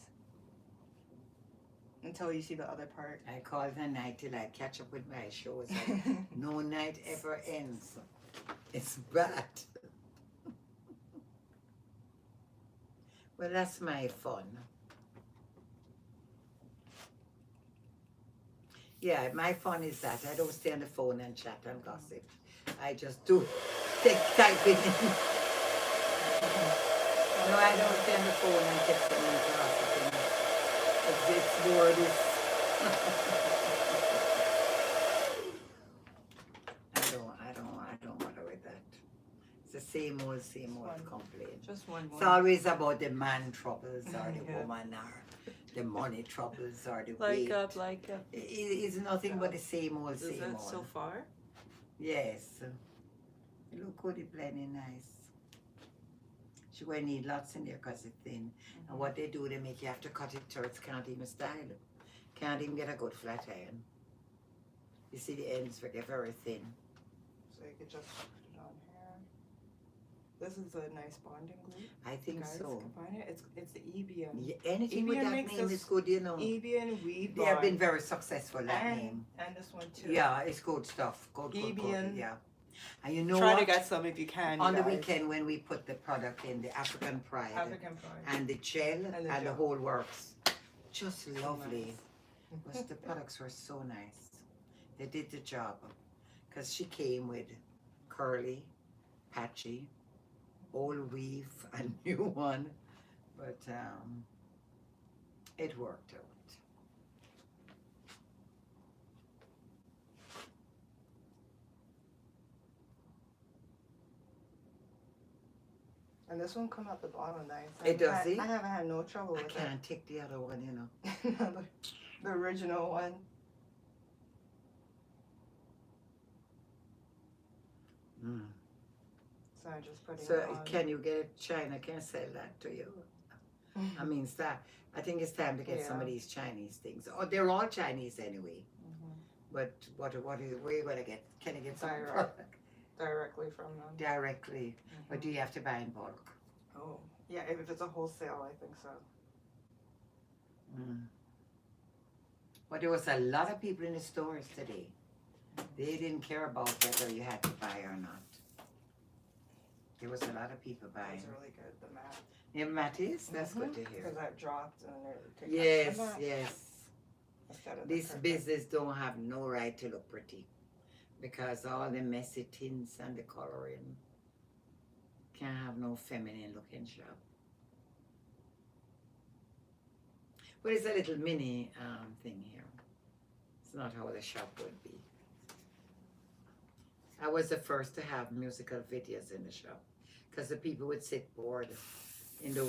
Until you see the other part. I call it a night till I catch up with my shows. No night ever ends. It's bad. Well, that's my fun. Yeah, my fun is that I don't stay on the phone and chat and gossip. I just do typing in. No, I don't stay on the phone and texting and gossiping. It's more this. I don't bother with that. It's the same old complaint. Just one more. It's always about the man troubles or the woman or the money troubles or the weight. Like up. It's nothing but the same old. Is that so far? Yes. Look good, it's blending nice. She will need lots in there because it's thin. And what they do, they make you have to cut it till it can't even style. Can't even get a good flat iron. You see the ends get very thin. So you could just put it on here. This is a nice bonding glue. I think Guys, so. combine it. It's the Ebian. Yeah, anything with Ebian that makes name us- is good, you know. Ebian Weave They have been very successful, that name. And this one too. Yeah, it's good stuff. Good, Ebian. yeah. And you know Try what? to get some if you can. On the guys. weekend when we put the product in, the African Pride African Pride. and the gel and the gel. whole works, just lovely. nice. Was the products were so nice. They did the job because she came with curly, patchy, old weave, a new one, but it worked out. And this one come out the bottom nice. It does, see? I haven't had no trouble I with can't take the other one, you know. it. The original one. Mm. So I'm just putting So it on. can you get it? China can sell that to you. I mean, I think it's time to get some of these Chinese things. Oh, they're all Chinese anyway. But where you gonna get? Can you get some Direct. product Directly from them. directly, or do you have to buy in bulk? Oh. Yeah, if it's a wholesale, I think so. Mm. But there was a lot of people in the stores today. They didn't care about whether you had to buy or not. There was a lot of people buying. That's really good, the mat. Yeah, Mattis, that's good to hear. Because that dropped and it takes Yes, the mat yes. instead of the This perfect. business don't have no right to look pretty because all the messy tints and the coloring can't have no feminine looking shop. But it's a little mini thing here. It's not how the shop would be. I was the first to have musical videos in the shop because the people would sit bored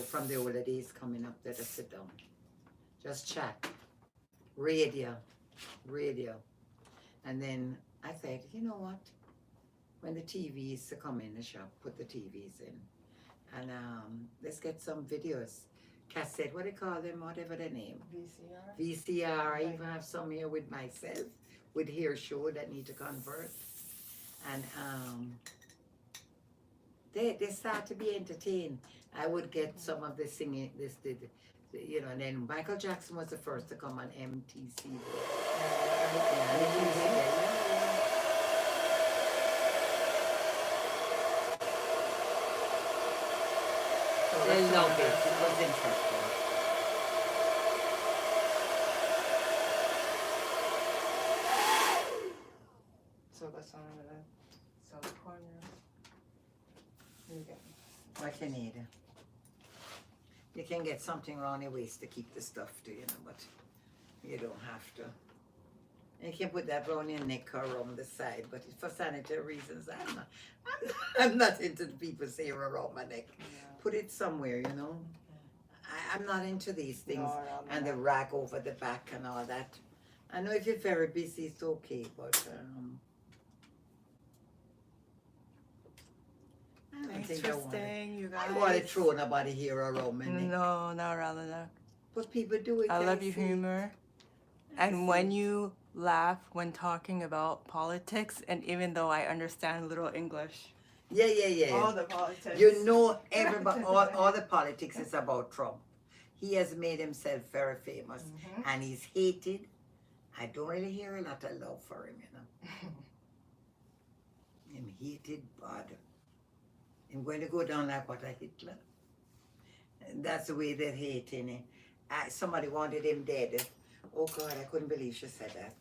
from the older days coming up there to sit down. Just chat. Radio. And then I said, you know what? when the TVs come in the shop, put the TVs in. And let's get some videos. Cassette, what do you call them? Whatever the name. VCR. VCR. I even have some here with myself, with hair show that need to convert. And they start to be entertained. I would get some of the singing, you know, and then Michael Jackson was the first to come on MTC. They love it. It was interesting. So that's one of the south corner. You get What you need? You can get something around your waist to keep the stuff to, you know, but you don't have to. You can put that around your neck or around the side, but for sanitary reasons, I'm not into the people's hair around my neck. yeah. Put it somewhere, you know. I'm not into these things. No, around And the rack over the back and all that. I know if you're very busy, it's okay, but I don't Thanks think for I want to. staying, you guys. I want to throw nobody here around my neck. No, not rather than. But people do it. I love I your see. humor. I And see. when you laugh when talking about politics, and even though I understand little English. Yeah. All the politics. You know, everybody, all the politics is about Trump. He has made himself very famous, Mhm. and he's hated. I don't really hear a lot of love for him, you know. Him hated bad. I'm going to go down like what a Hitler. That's the way they hate him. Somebody wanted him dead. Oh God, I couldn't believe she said that.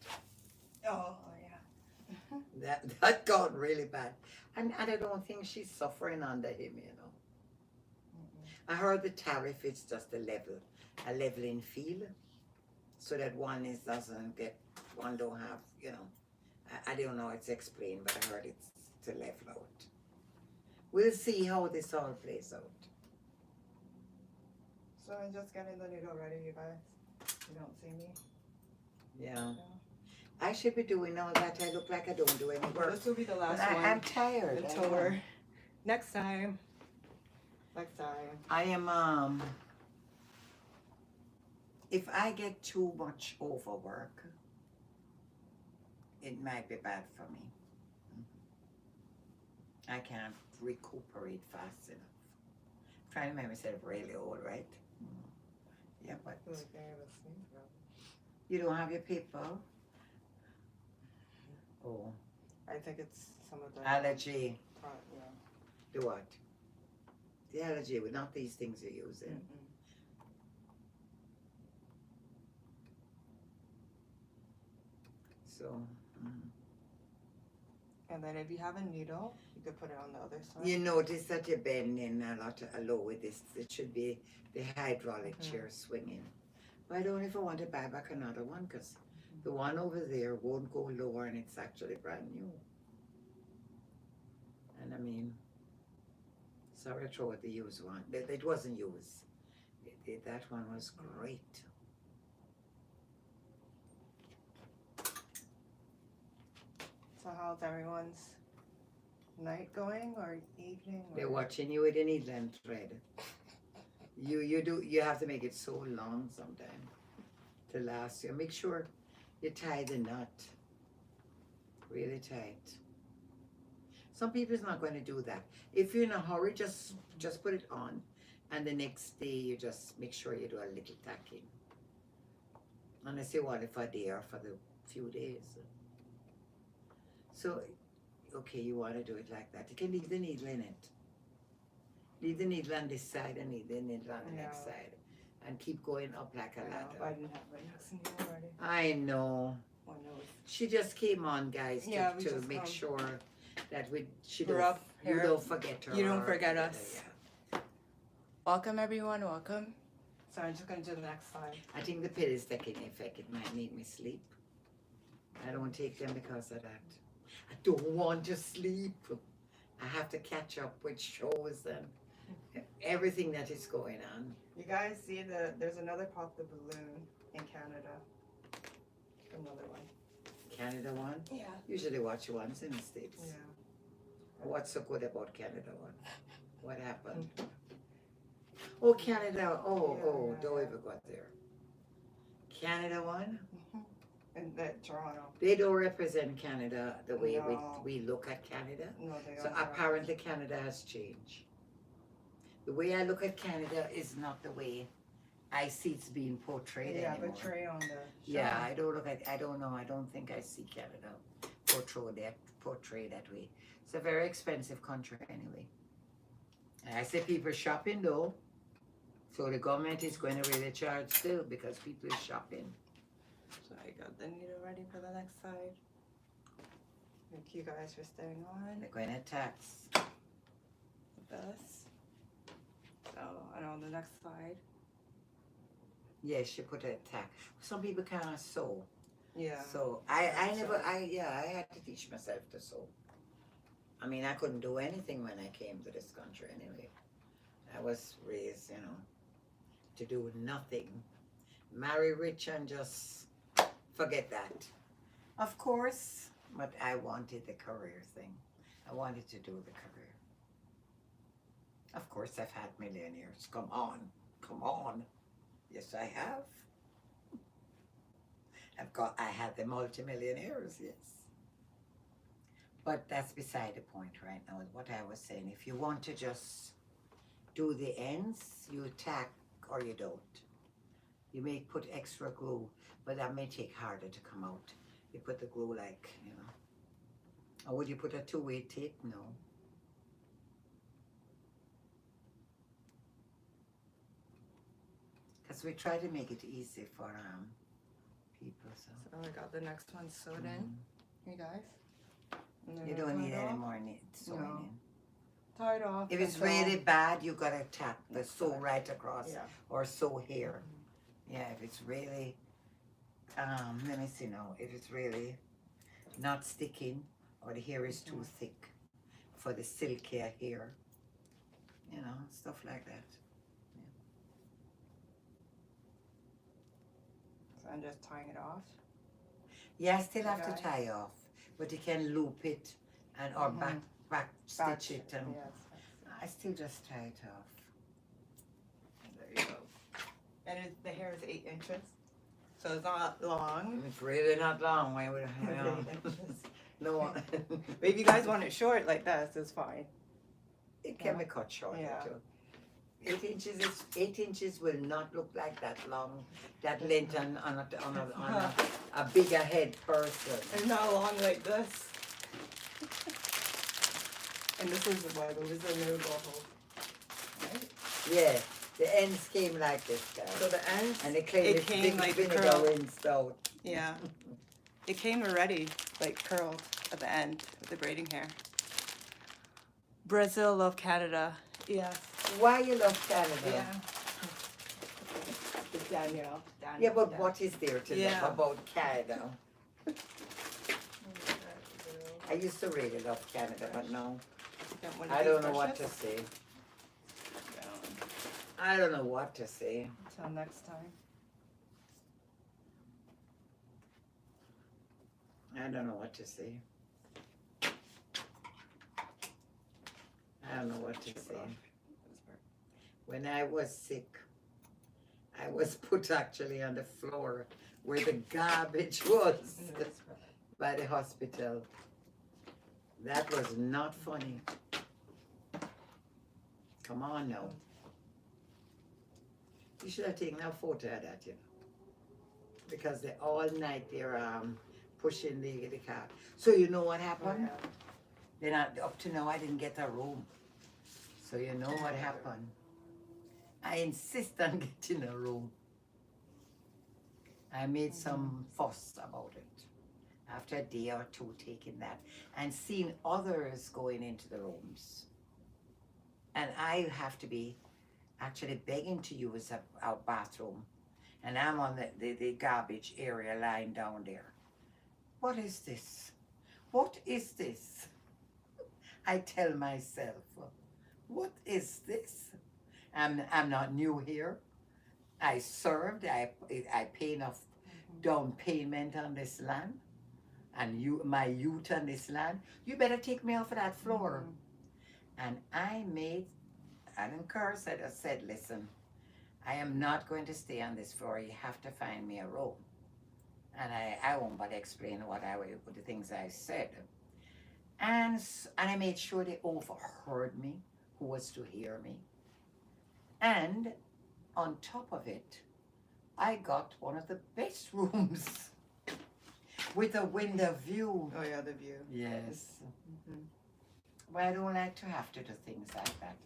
Oh, yeah. That got really bad. And I don't think she's suffering under him, you know. I heard the tariff is just a leveling field, so that one don't have, you know. I don't know how it's explained, but I heard it's to level out. We'll see how this all plays out. So I'm just getting the needle ready, you guys. You don't see me. Yeah. No. I should be doing all that. I look like I don't do any Well, work. this will be the But last one. I'm tired. Until we're next time. Next time. I am if I get too much overwork, it might be bad for me. I can't recuperate fast enough. I'm trying to make myself really old, right? Yeah, but I feel like I have a sneeze, bro. you don't have your paper. Oh, I think it's some of the allergy. yeah. The what? The allergy with not these things you're using. Mm-mm. So, And then if you have a needle, you could put it on the other side. you notice that you're bending a lot low with this. It should be the hydraulic chair swinging. But I don't even want to buy back another one because the one over there won't go lower and it's actually brand new. And I mean, sorry I throw out the used one. It wasn't used. That one was great. So how's everyone's night going or evening? Or? They're watching you with an needle and thread. You have to make it so long sometime to last you. Make sure you tie the knot really tight. Some people is not going to do that. If you're in a hurry, just put it on, and the next day you just make sure you do a little tacking. Unless you want it for a day or for the few days. So, okay, you want to do it like that. You can leave the needle in it. Leave the needle on this side and leave the needle on the next side. And keep going up like a ladder. I didn't have my next needle already. I know. Oh, no. She just came on, guys, Yeah, we to just make come. sure that you here. don't forget her. You don't or- forget us. Yeah. Welcome everyone, welcome. So I'm just gonna do the next slide. I think the pill is taking effect. It might make me sleep. I don't take them because of that. I don't want to sleep. I have to catch up with shows and everything that is going on. You guys see there's another Pop the Balloon in Canada. Another one. Canada one. Yeah. Usually watch ones in the States. Yeah. What's so good about Canada one? What happened? Oh, Canada. Oh, don't even go there. Canada one? And that Toronto. They don't represent Canada the way No. we look at Canada. No, they So don't. apparently Canada has changed. The way I look at Canada is not the way I see it's being portrayed anymore. Portray on the show. Yeah, I don't look at. I don't know. I don't think I see Canada portrayed that way. It's a very expensive country anyway. And I see people shopping though. So the government is going to really charge still because people is shopping. So I got the needle ready for the next side. Thank you guys for staying on They're going to tax. with us. So, and on the next side. Yes, you put a tax. Some people can't sew. Yeah. So I had to teach myself to sew. I mean, I couldn't do anything when I came to this country anyway. I was raised, to do nothing. Marry rich and just forget that. Of course, but I wanted the career thing. I wanted to do the career. Of course, I've had millionaires. Come on. Yes, I have. I had the multimillionaires, yes. But that's beside the point right now. What I was saying, if you want to just do the ends, you tack or you don't. You may put extra glue, but that may take harder to come out. You put the glue or would you put a two-way tape? No. Because we try to make it easy for people. So I got the next one sewed in. You guys. And then you I don't tie need it any off. more sewing No. in. Tie it off. If it's until- really bad, you gotta tap the Next sew side. right across Yeah. or sew here. Yeah, if it's really, let me see now. If it's really not sticking or the hair is too thick for the silkier hair, stuff like that. So I'm just tying it off. Yeah, I still have Okay. to tie off, but you can loop it and or back stitch it and Yes. I still just tie it off. There you go. And the hair is 8 inches, so it's not long. It's really not long. Why would no? But if you guys want it short like this, it's fine. It can be cut short Yeah. too. 8 inches will not look like that long, that length on a bigger head person. It's not long like this. And this is why there was a new hole. Right? Yeah, the ends came like this, guys. So the ends, And they claim it it's came big like the vinegar curl. rinsed out. Yeah. It came already, like curled at the end with the braiding hair. Brazil love Canada. Yes. Why you love Canada? Yeah. It's Danielle. Yeah, but what is there to Yeah. love about Canada? I used to really love Canada, but no, I don't know what to say. I don't know what to say. Until next time. I don't know what to say. I don't know what to say. When I was sick, I was put actually on the floor where the garbage was by the hospital. That was not funny. Come on now. You should have taken a photo of that, because they all night they're pushing the car. So you know what happened? Then up to now I didn't get a room. So you know what happened? I insist on getting a room. I made some fuss about it. After a day or two taking that and seeing others going into the rooms. And I have to be actually begging to use our bathroom. And I'm on the garbage area lying down there. What is this? What is this? I tell myself, what is this? I'm not new here. I served, I pay enough down payment on this land. and my youth on this land, you better take me off of that floor. And I made, I didn't curse, I just said, listen, I am not going to stay on this floor. You have to find me a room. And I won't bother explain what the things I said. And I made sure they overheard me, who was to hear me. And on top of it, I got one of the best rooms with a window view. Oh yeah, the view. Yes. But I don't like to have to do things like that.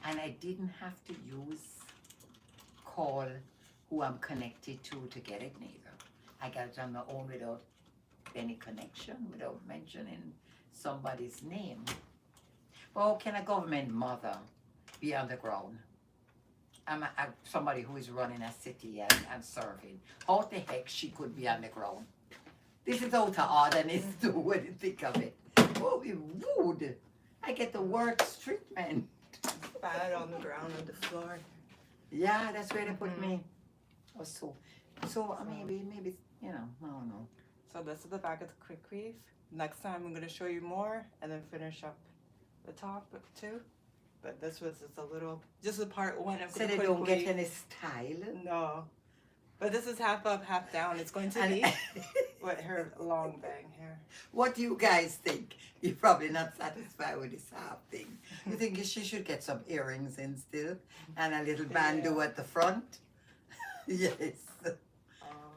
And I didn't have to call who I'm connected to get it neither. I got it on my own without any connection, without mentioning somebody's name. Well, can a government mother be underground? I'm somebody who is running a city and serving. How the heck she could be underground? This is out of orderness too, when you think of it. Oh, it would. I get the worst treatment. Bad on the ground, on the floor. Yeah, that's where they put me. Oh, so maybe, you know, I don't know. So this is the back of the quick weave. Next time I'm going to show you more and then finish up the top too. But this was just a little, just a part one of the So they quick don't get weave. any style? No. But this is half up, half down. It's going to be with her long bang hair. What do you guys think? You're probably not satisfied with this half thing. You think she should get some earrings in still? And a little bandeau at the front? Yes.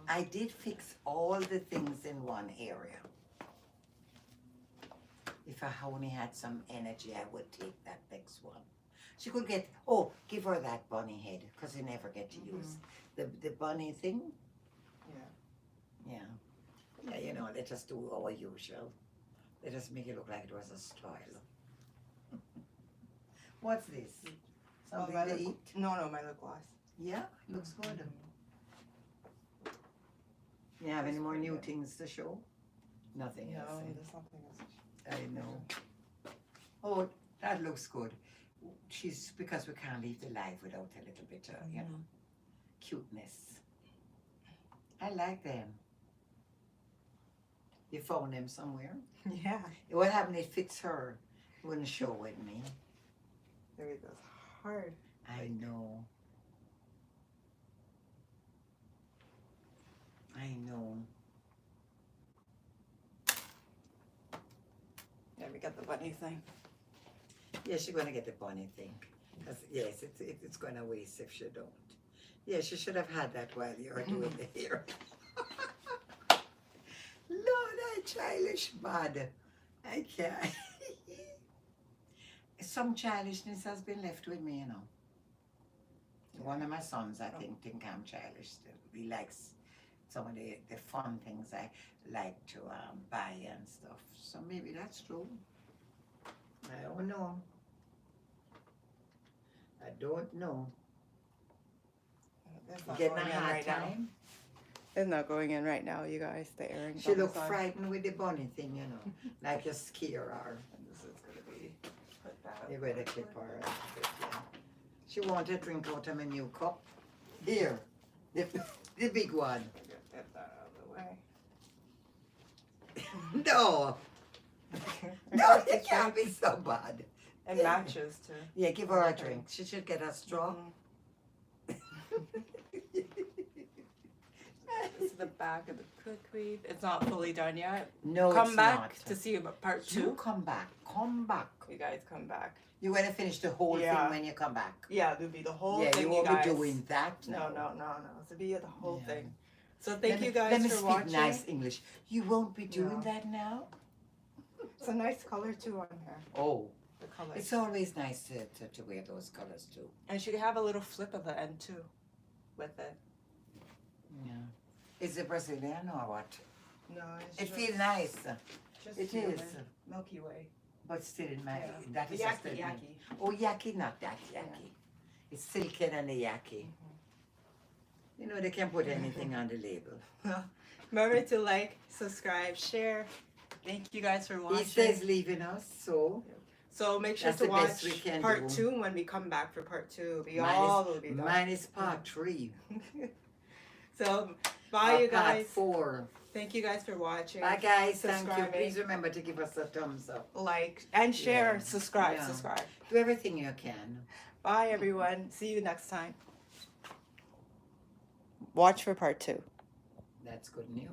I did fix all the things in one area. If I only had some energy, I would take that next one. She could get, give her that bunny head, because you never get to use the bunny thing. Yeah. Yeah. Yeah, you know, let us do our usual. Let us make it look like it was a style. What's this? Something to eat? No, my lip gloss. Yeah, looks good. You have any more new things to show? Nothing else. No, there's nothing else. I know. Oh, that looks good. Because we can't leave the live without a little bit of, you know, cuteness. I like them. You found them somewhere? Yeah. What happened? It fits her. It wouldn't show with me. There it goes. Hard. I know. I know. Yeah, we got the bunny thing. Yes, you're going to get the bunny thing. Yes, it's going to waste if she don't. Yes, you should have had that while you were doing the hair. Lord, I childish bad. I can't. Some childishness has been left with me, you know. One of my sons, I think I'm childish still. He likes some of the fun things I like to buy and stuff. So maybe that's true. I don't know. I don't know. It's not Getting a going in hard right now. time. It's not going in right now, you guys. The earrings. She on the looked side. frightened with the bunny thing, you know, like you scare her. And this is going to be put back. You better clip her out of it, yeah. She wanted to drink out of my new cup. Here, the big one. Get that out of the way. No, no, it can't be so bad. It matches too. Yeah, give her a drink. She should get a straw. This is the back of the quick weave. It's not fully done yet. No, Come it's back not. to see about part You two. come back. Come back. You guys come back. You're going to finish the whole Yeah. thing when you come back. Yeah, it'll be the whole Yeah, thing, you you won't guys. be doing that. No. It'll be the whole Yeah. thing. So thank you Let guys me for speak watching. nice English. You won't be doing No. that now? It's a nice color too on her. Oh, The color. it's always nice to wear those colors too. And she could have a little flip at the end too, with it. Yeah. Is it Brazilian or what? No, it's It just, feels nice, just it human. is. Milky Way. but still in my, Yeah. that is a Yaki, statement. yaki. Oh, yaki, not that yaki. It's silken and the yaki. You know, they can put anything on the label. Remember to like, subscribe, share. Thank you guys for watching. He says leaving us, so So make sure That's to the best watch we can part do. 2 when we come back for part 2. We Mine all is- will be done. mine is part 3. So bye, you Part guys. 4. Thank you guys for watching. Bye guys, thank you. Subscribing. Please remember to give us a thumbs up. Like and share. Yeah. Subscribe. Yeah. Subscribe. Do everything you can. Bye, everyone. See you next time. Watch for part 2. That's good news.